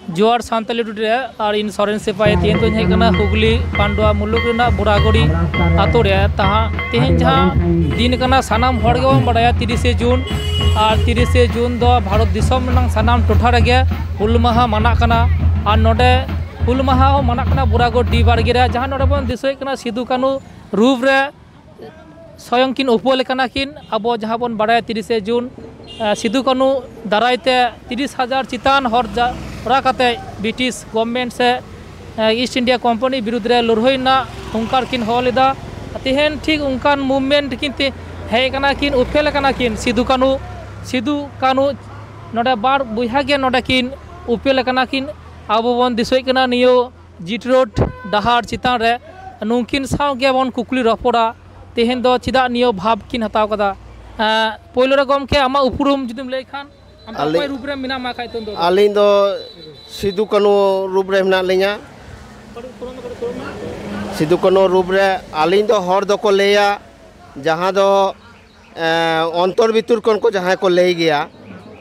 जोर सानताली टुडे और इन सोरेन सिपाही तेन तो हेकना हुगली पांडुआ मुलुक रेना बुरागोड़ी आतो रे तहा तेहन जहां दिन कना सानाम हर गेबन बडाया 30 जून और 30 जून दो भारत दिसम नang सानाम टोठा रेगे हुल माहा माना कना और नोडे हुल माहा हो माना कना बुरागोड़ डी बारगे रे जहां नोडे बन दिसोय कना सिदु कानू रूप रे स्वयं किन उपल कना किन अब जहां बन बडाया 30 जून सिदु कानू दारायते 30,000 चितान हर राकते ब्रिटिश गवर्नमेंट से ईस्ट इंडिया कंपनी विरुद्ध रे लड़हईना हुंकार किन हॉलेदा तेहन ठीक उनकान मूवमेंट किन हे कना किन उफेल कना किन सिदु कानू नोडे बार बुहा गे नोडे किन उफेल कना किन अब बन दिसोय कना नियो जीट रोड डहार चितान रे नुकिन साव गे बन कुकली रपड़ा तेहन दो चिदा नियो भाव किन हताव कदा पहिलो रे गमके आमा उपरुम जुदिम लay खान रूप रे मिना मा खाय तंदो आलिन दो सिदु कानू रूप रे मेना लिया सिदु कानू रूप रे आलिन दो हर दो को लेया जहां दो अंतर भितर कोन को जहां को ले गया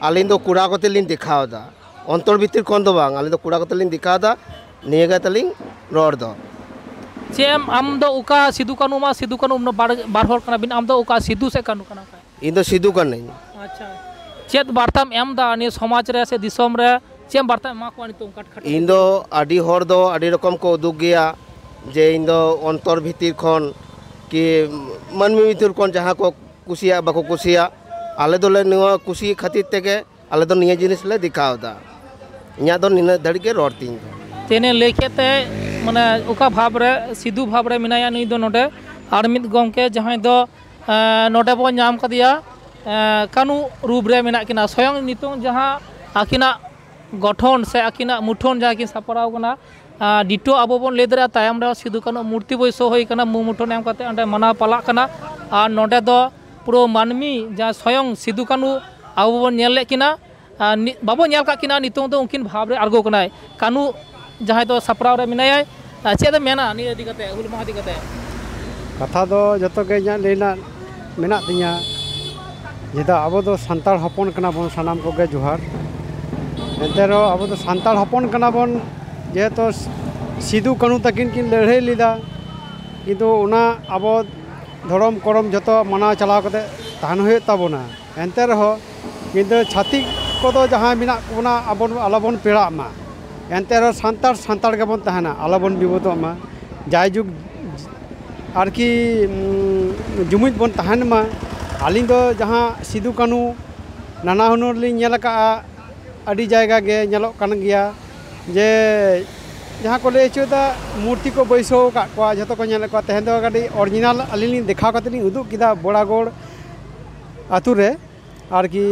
आलिन दो कुड़ा को तेलिन दिखाव दा अंतर भितर कोन दो बांग आलिन दो कुड़ा को तेलिन दिखाव दा नियगा तेलिन रोड दो चेम आम दो उका सिदु कानू न बार हर कना बिन आम दो उका सिदु से कानू कना इन दो सिदु कान नहीं अच्छा चेत बार्ताम एम दा नि समाज रे से दिसोम रे चेम बार्ता मा को नितों कट इन दो आदि हर दो आदि रकम को उदुग गया जे इन दो अंतर भितर कोन कि मानमी भितर कोन जहां को कुसिया बाको कुसिया आले दोले निवा कुसी खातिर तेगे आले दो निया जिनिस ले दिखाव दा इया दो निना धड़ी के रोड तीन तेने लेकेते माने उका भाव रे सिदु भाव रे मिनाया नुई दो नोडे आर मिद गमके जहां दो नोडे बो नाम कदिया कानू रूप रे मेना किना स्वयं नितों जहां आकिना गठन से आकिना मुठन जहां किन सापराव कना डिटो आबो बन लेदरा तायम रे सिदु कानू मूर्ति बयसो होय कना मु मुठन एम कते अंडे मना पाला कना और नोडे दो पुरो मानमी जहां स्वयं सिदु कानू आबो बन नेल ले किना बाबो नेल का किना नितों दो उनकिन भाव रे आरगो कनाय कानू जहां दो सापराव रे मिनाय चेद मेना नि इदी कते हुल माहा इदी कते कथा दो जतो के nya लेना मेना तिया जेदा अब दो संताल हपन कना बन सानाम को गे जोहार एंतेरो अब दो संताल हपन कना बन जे तो सिदु कानू तकिन किन लड़ाई लीदा किंतु उना अब धर्म करम जतो मना चलाव कते तान होय ताबोना एंते रहो किंतु छातिक को दो जहां मिना कोना अब आलाबन पेड़ा मा एंते रहो संताल के बन तहना आलाबन विबोतो मा जायजुग आरकी जुमिद बन तहन मा आलिन दो जहां सिदु कानू नाना हुनर लिन नेल का आदि जायगा गे नेलो कान गया जे जहां को ले चोदा मूर्ति को बैसो का को जतो को नेल को तहन दो गाडी ओरिजिनल आलिन लिन देखा कते लिन उदुक किदा बोड़ागोड़ आतु रे आर की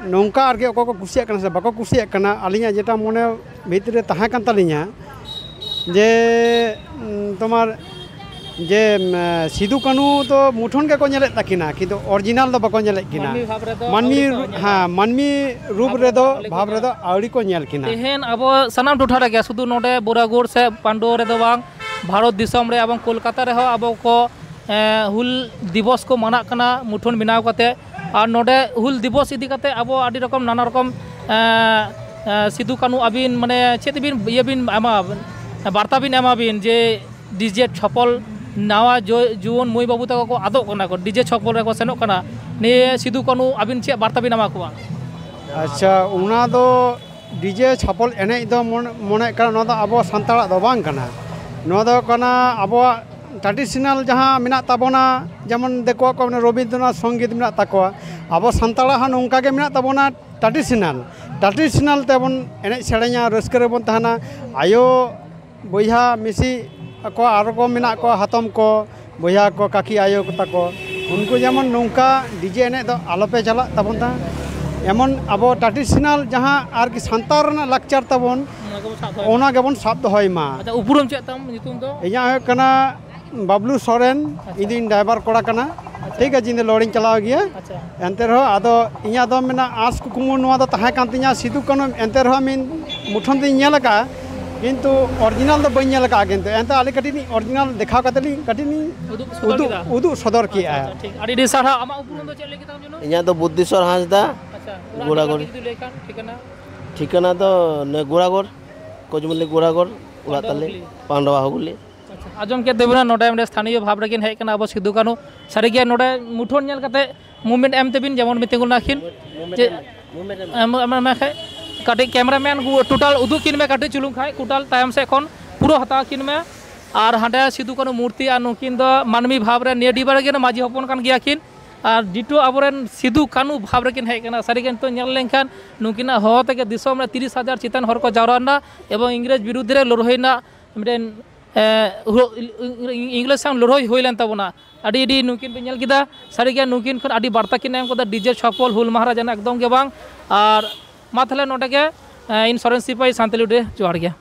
नौका आर के को कुसिया कना से बाको कुसिया कना आलिया जेटा मने भीतर तहा कान तालिया जे तुम्हार जे सिदु कानू तो मुठन के को नेले तकिना किंतु ओरिजिनल दो बाको नेले किना मानमी हां मानमी रूप रे दो भाव रे दो आउरी को नेल किना तेहन अब सनाम टोठा रे सुदु नोडे बोरागोड़ से पांडो रे दो बांग भारत दिसम रे एवं कोलकाता रे हो अब को हुल दिवस को माना कना मुठन बिनाव कते और नोडे हुल दिवस इदी कते अब आदि रकम नाना रकम सिदु कानू अबिन माने चेत बिन ये बिन आमा वार्ता बिन एमा बिन जे डीजे छपल नावा जुवन मुई बाबू तक को आदो कना को डीजे छपल रे को सेनो कना ने सिदु कानू अबिन चे वार्ता बिन एमा को अच्छा उना दो डीजे छपल एने दो मने कना नो दो अब संताल दो बांग कना नो दो कना अब ट्रेडिशनल जहां मिना ताबोना जेमन देखो को रविंद्रनाथ संगीत मिना ताकोआ अब संताल हा नोंका के मिना ताबोना ट्रेडिशनल तेबन एने सेड़ेया रस्क रे बन तहना आयो बोया मिसी को आरो को मिना को हातम को बोया को काकी आयो को ताको उनको जेमन नोंका डीजे एने दो आलोपे चला ताबन ता एमन अब ट्रेडिशनल जहां आर की संतार ना लक्चर ताबन ओना गेबन साब दोहय मा अच्छा उपरुम चे तम नितुम दो इया कना बाबलू सोरेन इदिन ड्राइवर कोड़ा कना ठीक है जिंदे लोडिंग चलाव गया एंते रहो आदो इया दो मेना आस कुकुमु नोआ दो तहा कांतिया सिदु कानू एंते रहो मिन मुठन दिन नेल का किंतु ओरिजिनल दो बन नेल का किंतु एंते आले कटिनी ओरिजिनल देखा कतली कटिनी उदु सदर किया ठीक आडी दिसारा आमा उपरुम दो चे लेके तम जनो इया दो बुद्धिश्वर हांसदा अच्छा गोड़ा गोड़ी लेकान ठीक है ना ठिकाना तो गोड़ागढ़ कोचमल्ली गोड़ागढ़ उड़ा ताले पांडवा हुगली आजम के देबना नोडे में स्थानीय भाव रेकिन हेज कना अब सिद्धू कानू सारी के नोडे मुठोन नेल कते मूवमेंट एम तेबिन जेमन मितिंगुल नाखिन जे मैं खाए काटे कैमरामैन टोटल उदू किन में काटे चुलुंग खाए टोटल तायम से खन पूरा हता किन में और हांडे सिद्धू कानू मूर्ति और नुकिन दो मानवी भाव रे निया डिबार के माझी हपन कान गिया किन और डिटो आबोरेन सिद्धू कानू भाव रेकिन हेज कना सारी के तो नेल लेनखान नुकिना हो तके दिसोम रे 30,000 चितान हर को जावराना एवं इंग्रेज विरुद्ध रे लड़ाईना मिटेन इंग्लिश संग लड़ाई हुई लेन तबना अड़ी अड़ी नुकिन पे नेल किदा सारी के नुकिन खन अड़ी बार्ता किन एम को डीजे छपल हुल महाराज एकदम के बांग और मा थाले नोटे के इन सोरेन सिपाही सानताली जोहार गया।